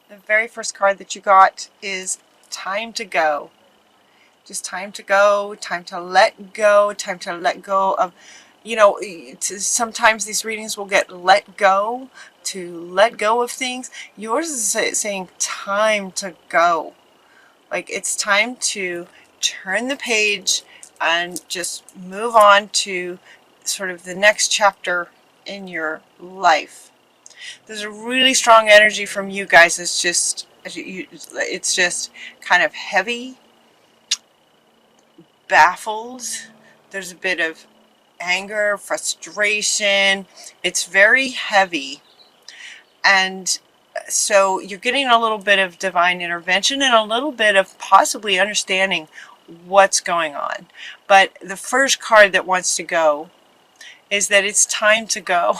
The very first card that you got is time to go. Just time to go, time to let go, time to let go of, sometimes these readings will get let go, to let go of things. Yours is saying time to go. Like it's time to turn the page and just move on to sort of the next chapter in your life. There's a really strong energy from you guys. It's just kind of heavy, baffled. There's a bit of anger, frustration. It's very heavy. And so you're getting a little bit of divine intervention and a little bit of possibly understanding what's going on. But the first card that wants to go is that it's time to go.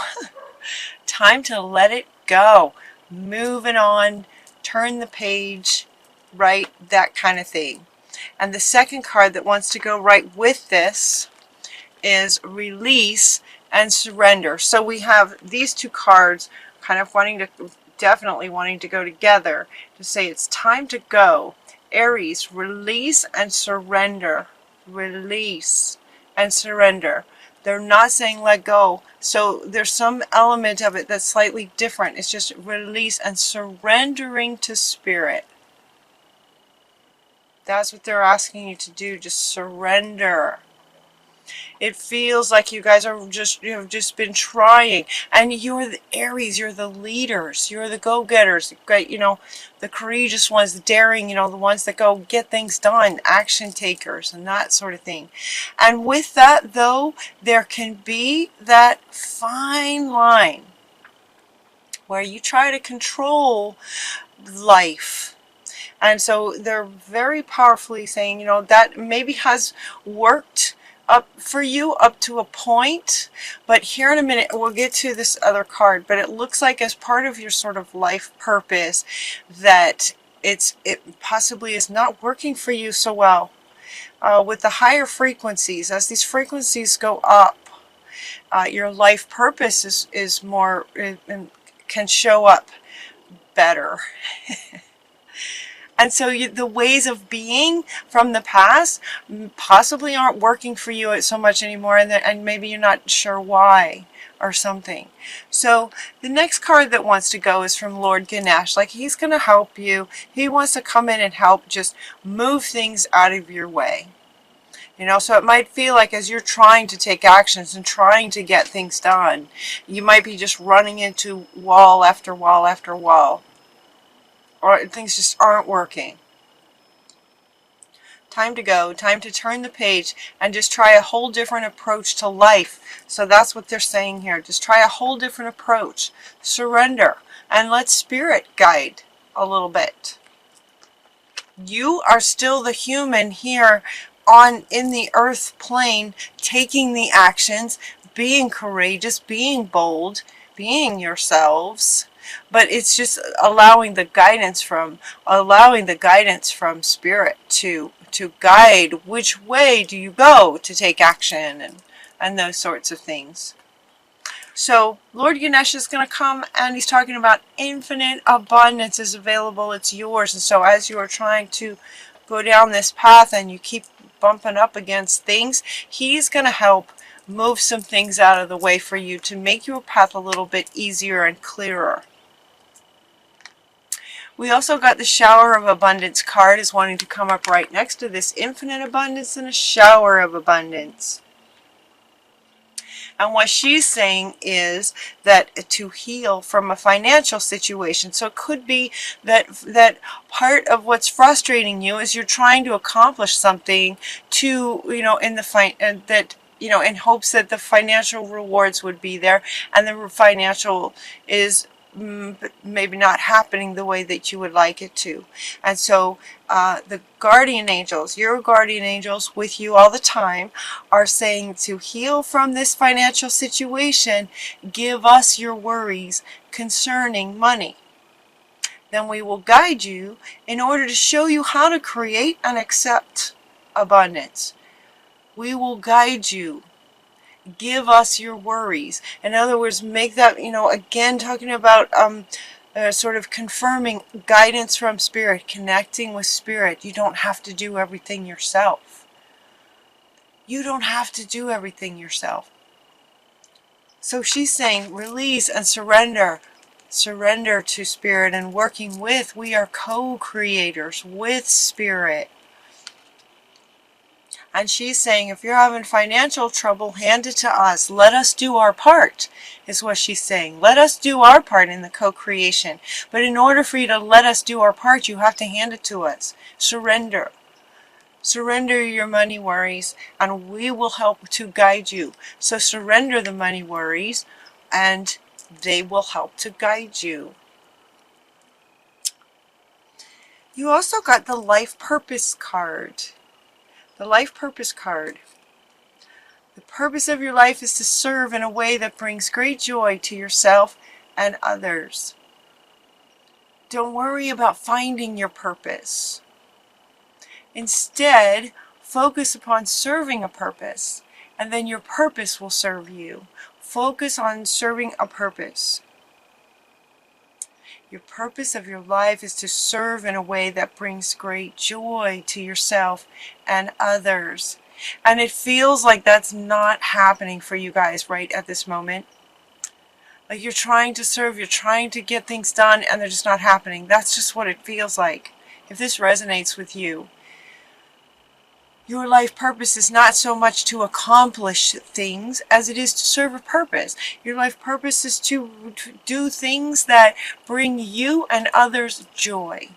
Time to let it go. Moving on, turn the page, right? That kind of thing. And the second card that wants to go right with this is release and surrender. So we have these two cards kind of definitely wanting to go together to say it's time to go. Aries, release and surrender. Release and surrender. They're not saying let go. So there's some element of it that's slightly different. It's just release and surrendering to spirit. That's what they're asking you to do. Just surrender. It feels like you guys are you've just been trying, and you're the Aries, you're the leaders, you're the go-getters, the courageous ones, the daring, the ones that go get things done, action takers, and that sort of thing. And with that, though, there can be that fine line where you try to control life. And so they're very powerfully saying, that maybe has worked up for you up to a point, but here in a minute we'll get to this other card. But it looks like as part of your sort of life purpose that it possibly is not working for you so well. With the higher frequencies, as these frequencies go up, your life purpose is more, can show up better. And so the ways of being from the past possibly aren't working for you so much anymore, and maybe you're not sure why or something. So the next card that wants to go is from Lord Ganesh. Like he's going to help you. He wants to come in and help just move things out of your way. So it might feel like as you're trying to take actions and trying to get things done, you might be just running into wall after wall after wall. Or things just aren't working. Time to go, time to turn the page and just try a whole different approach to life. So that's what they're saying here. Just try a whole different approach. Surrender and let spirit guide a little bit. You are still the human here in the earth plane, taking the actions, being courageous, being bold, being yourselves. But it's just allowing the guidance from spirit to guide which way do you go to take action and those sorts of things. So Lord Ganesh is going to come and he's talking about infinite abundance is available. It's yours. And so as you are trying to go down this path and you keep bumping up against things, he's going to help move some things out of the way for you to make your path a little bit easier and clearer. We also got the Shower of Abundance card is wanting to come up right next to this infinite abundance and a shower of abundance. And what she's saying is that to heal from a financial situation. So it could be that part of what's frustrating you is you're trying to accomplish something to, in hopes that the financial rewards would be there, and the financial is maybe not happening the way that you would like it to. And so the guardian angels, your guardian angels with you all the time, are saying to heal from this financial situation, give us your worries concerning money. Then we will guide you in order to show you how to create and accept abundance. We will guide you. Give us your worries. In other words, make that, again, talking about sort of confirming guidance from Spirit, connecting with Spirit. You don't have to do everything yourself. You don't have to do everything yourself. So she's saying release and surrender. Surrender to Spirit and working with. We are co-creators with Spirit. And she's saying, if you're having financial trouble, hand it to us. Let us do our part, is what she's saying. Let us do our part in the co-creation. But in order for you to let us do our part, you have to hand it to us. Surrender. Surrender your money worries, and we will help to guide you. So surrender the money worries, and they will help to guide you. You also got the life purpose card. The life purpose card. The purpose of your life is to serve in a way that brings great joy to yourself and others. Don't worry about finding your purpose. Instead, focus upon serving a purpose, and then your purpose will serve you. Focus on serving a purpose. Your purpose of your life is to serve in a way that brings great joy to yourself and others. And it feels like that's not happening for you guys right at this moment. Like you're trying to serve, you're trying to get things done, and they're just not happening. That's just what it feels like. If this resonates with you, your life purpose is not so much to accomplish things as it is to serve a purpose. Your life purpose is to do things that bring you and others joy.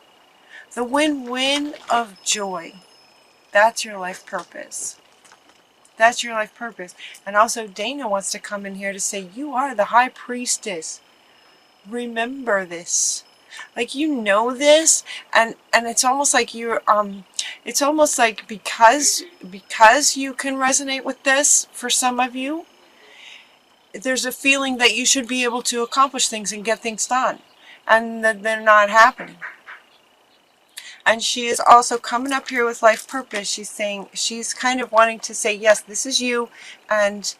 The win-win of joy. That's your life purpose. That's your life purpose. And also Dana wants to come in here to say, you are the high priestess. Remember this. Like you know this, and it's almost like you're it's almost like because you can resonate with this for some of you, there's a feeling that you should be able to accomplish things and get things done, and that they're not happening. And she is also coming up here with life purpose. She's saying, she's kind of wanting to say, yes, this is you, and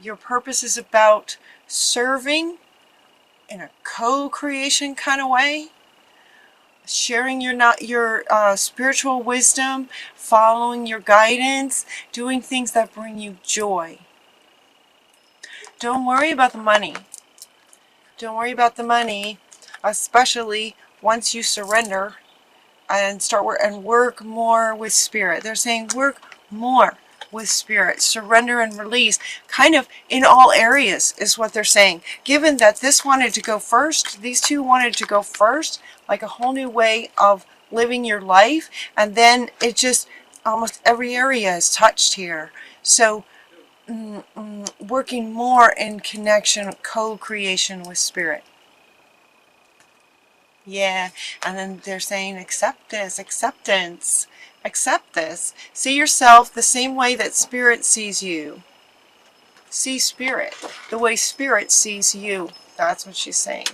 your purpose is about serving in a co-creation kind of way, sharing your spiritual wisdom, following your guidance, doing things that bring you joy. Don't worry about the money. Don't worry about the money, especially once you surrender and work more with Spirit. They're saying work more with Spirit. Surrender and release, kind of in all areas is what they're saying. Given that this wanted to go first, these two wanted to go first, like a whole new way of living your life, and then it just, almost every area is touched here. So working more in connection, co-creation with Spirit. Yeah, and then they're saying accept this, acceptance, accept this. See yourself the same way that Spirit sees you. See Spirit the way Spirit sees you. That's what she's saying.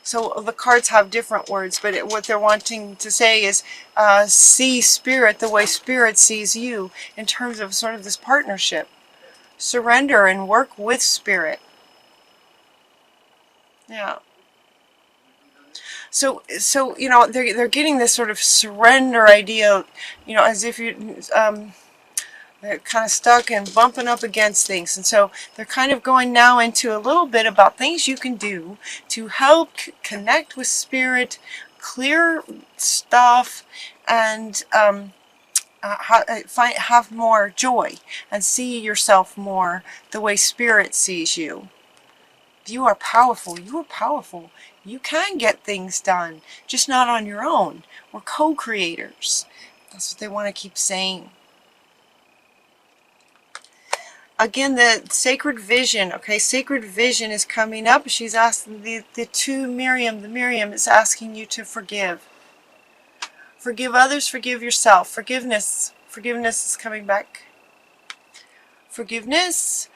So the cards have different words, but what they're wanting to say is see Spirit the way Spirit sees you in terms of sort of this partnership. Surrender and work with Spirit. Yeah. So you know, they're getting this sort of surrender idea, you know, as if you they're kind of stuck and bumping up against things. And so they're kind of going now into a little bit about things you can do to help connect with Spirit, clear stuff, and have more joy and see yourself more the way Spirit sees you. You are powerful. You are powerful. You can get things done, just not on your own. We're co-creators. That's what they want to keep saying. Again, the sacred vision. Okay, sacred vision is coming up. She's asking the Miriam is asking you to forgive. Forgive others, forgive yourself. Forgiveness. Forgiveness is coming back. Forgiveness.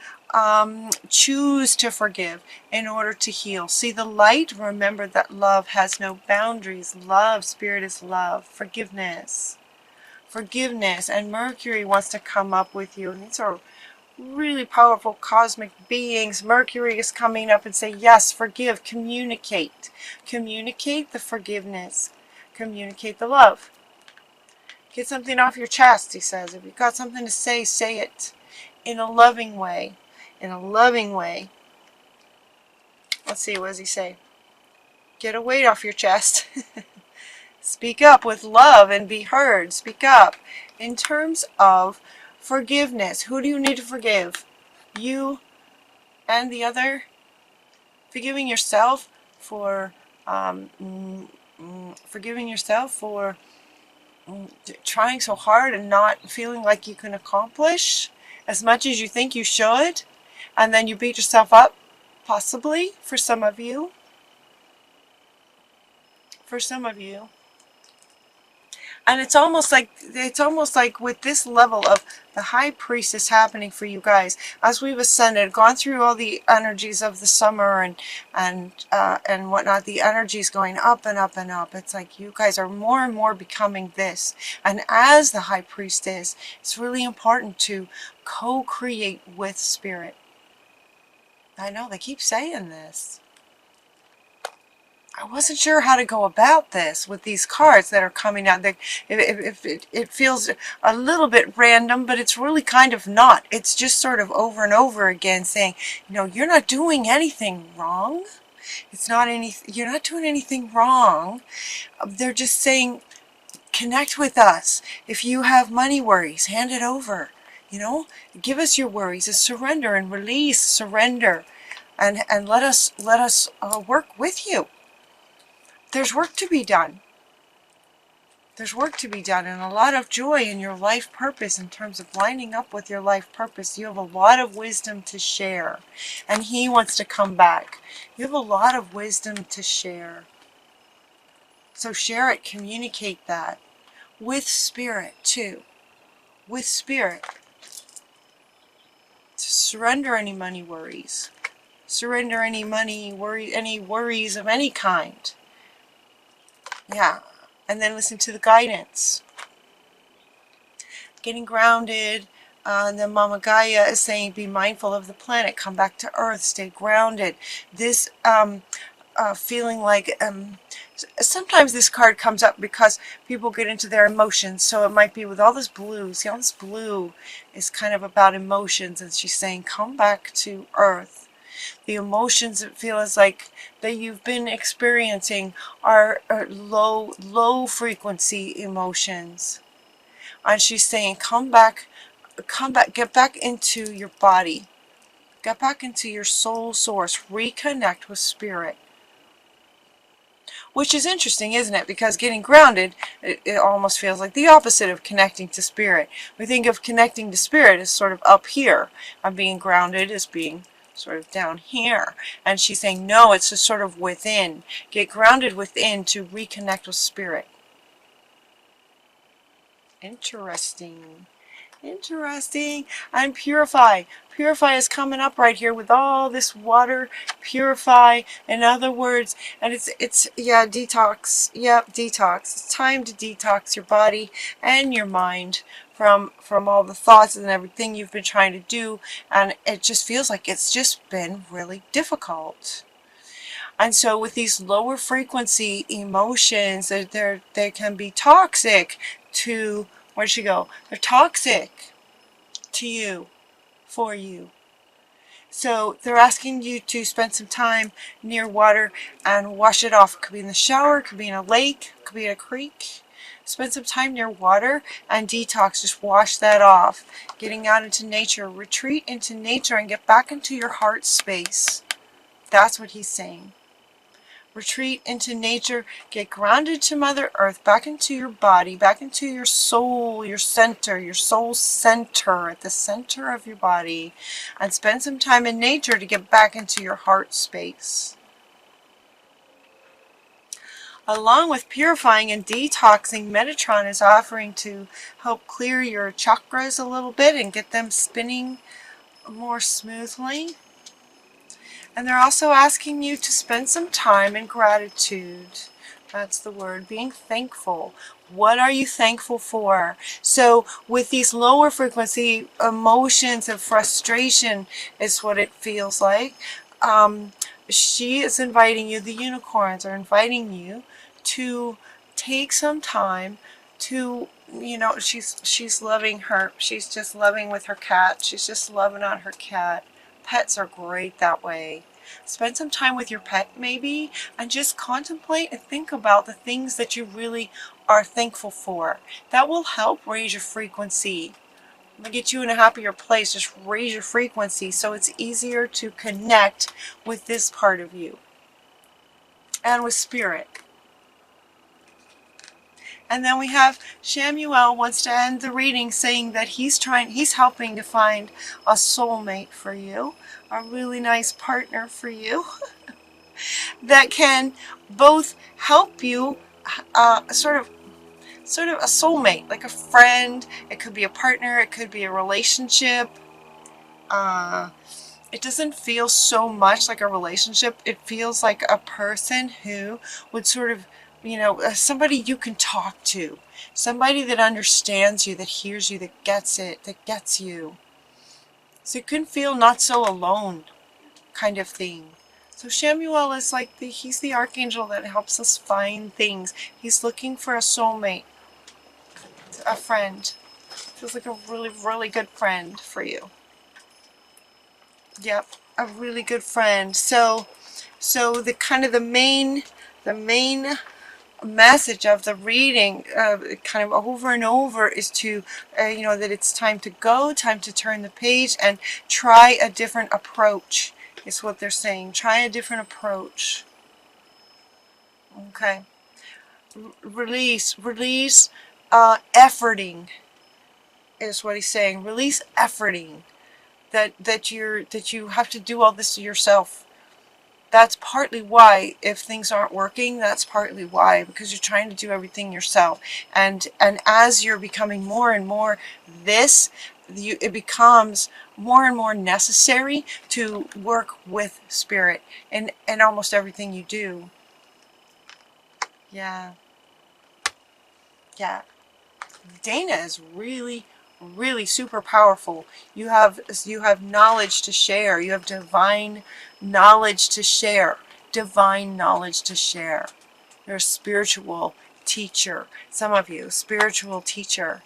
Choose to forgive in order to heal. See the light. Remember that love has no boundaries. Love, Spirit is love. Forgiveness. Forgiveness. And Mercury wants to come up with you. And these are really powerful cosmic beings. Mercury is coming up and say, yes, forgive, communicate. Communicate the forgiveness. Communicate the love. Get something off your chest, he says. If you've got something to say, say it in a loving way. In a loving way. Let's see, what does he say? Get a weight off your chest. Speak up with love and be heard. Speak up. In terms of forgiveness, who do you need to forgive? You and the other? Forgiving yourself for forgiving yourself for trying so hard and not feeling like you can accomplish as much as you think you should, and then you beat yourself up, possibly, for some of you. For some of you. And it's almost like with this level of the high priestess happening for you guys, as we've ascended, gone through all the energies of the summer and whatnot, the energies going up and up and up. It's like you guys are more and more becoming this. And as the high priestess, it's really important to co-create with spirit. I know they keep saying this. I wasn't sure how to go about this with these cards that are coming out. It feels a little bit random, but it's really kind of not. It's just sort of over and over again saying, you know, you're not doing anything wrong. It's not you're not doing anything wrong. They're just saying, connect with us. If you have money worries, hand it over. You know, give us your worries. Surrender and release, surrender, and let us work with you. There's work to be done. There's work to be done, and a lot of joy in your life purpose in terms of lining up with your life purpose. You have a lot of wisdom to share, and he wants to come back. You have a lot of wisdom to share. So share it, communicate that with spirit too. With spirit. To surrender any money worries. Surrender any any worries of any kind. Yeah. And then listen to the guidance. Getting grounded. Then Mama Gaia is saying, be mindful of the planet. Come back to Earth. Stay grounded. This feeling like... sometimes this card comes up because people get into their emotions. So it might be with all this blue. See, all this blue is kind of about emotions. And she's saying, come back to Earth. The emotions that feel as like that you've been experiencing are low frequency emotions. And she's saying, come back, get back into your body. Get back into your soul source. Reconnect with spirit. Which is interesting, isn't it? Because getting grounded, it almost feels like the opposite of connecting to spirit. We think of connecting to spirit as sort of up here, and being grounded as being sort of down here. And she's saying, no, it's just sort of within. Get grounded within to reconnect with spirit. Interesting. Interesting. And purify. Purify is coming up right here with all this water. Purify, in other words, and it's yeah, detox. Yep, detox. It's time to detox your body and your mind from all the thoughts and everything you've been trying to do, and it just feels like it's just been really difficult. And so with these lower frequency emotions, they can be toxic to, where'd she go? They're toxic to you, for you. So they're asking you to spend some time near water and wash it off. It could be in the shower, it could be in a lake, it could be in a creek. Spend some time near water and detox. Just wash that off. Getting out into nature. Retreat into nature and get back into your heart space. That's what he's saying. Retreat into nature, get grounded to Mother Earth, back into your body, back into your soul, your center, your soul center, at the center of your body, and spend some time in nature to get back into your heart space. Along with purifying and detoxing, Metatron is offering to help clear your chakras a little bit and get them spinning more smoothly. And they're also asking you to spend some time in gratitude. That's the word, being thankful. What are you thankful for? So with these lower frequency emotions of frustration is what it feels like. She is inviting you, the unicorns are inviting you to take some time to, you know, she's loving her, she's just loving with her cat, she's just loving on her cat. Pets are great that way. Spend some time with your pet maybe and just contemplate and think about the things that you really are thankful for. That will help raise your frequency. Get you in a happier place. Just raise your frequency so it's easier to connect with this part of you and with spirit. And then we have Shamuel wants to end the reading saying that he's helping to find a soulmate for you, a really nice partner for you that can both help you, sort of a soulmate, like a friend. It could be a partner, it could be a relationship. It doesn't feel so much like a relationship. It feels like a person who would sort of, you know, somebody you can talk to. Somebody that understands you, that hears you, that gets it, that gets you. So you can feel not so alone kind of thing. So Shamuel is like he's the archangel that helps us find things. He's looking for a soulmate, a friend. Feels like a really, really good friend for you. Yep, a really good friend. So the kind of the main message of the reading, kind of over and over, is to, you know, that it's time to go, time to turn the page and try a different approach, is what they're saying. Try a different approach. Okay. Release, efforting is what he's saying. Release efforting. That you have to do all this yourself. That's partly why, if things aren't working, that's partly why, because you're trying to do everything yourself. And as you're becoming more and more this, it becomes more and more necessary to work with spirit in almost everything you do. Yeah. Yeah. Dana is really, really super powerful. You have knowledge to share. You have divine knowledge to share. Divine knowledge to share. You're a spiritual teacher. Some of you, spiritual teacher.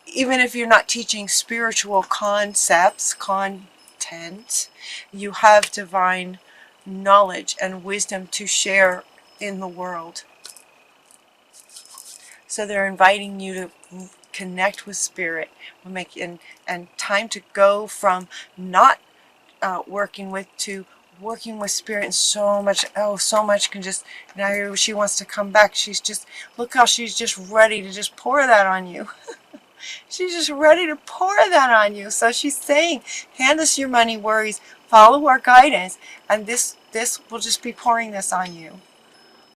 Even if you're not teaching spiritual concepts, content, you have divine knowledge and wisdom to share in the world. So they're inviting you to connect with spirit, and time to go from not working with to working with spirit. And so much can just, now she wants to come back. She's just, look how she's just ready to just pour that on you. She's just ready to pour that on you. So she's saying, hand us your money worries, follow our guidance, and this will just be pouring this on you.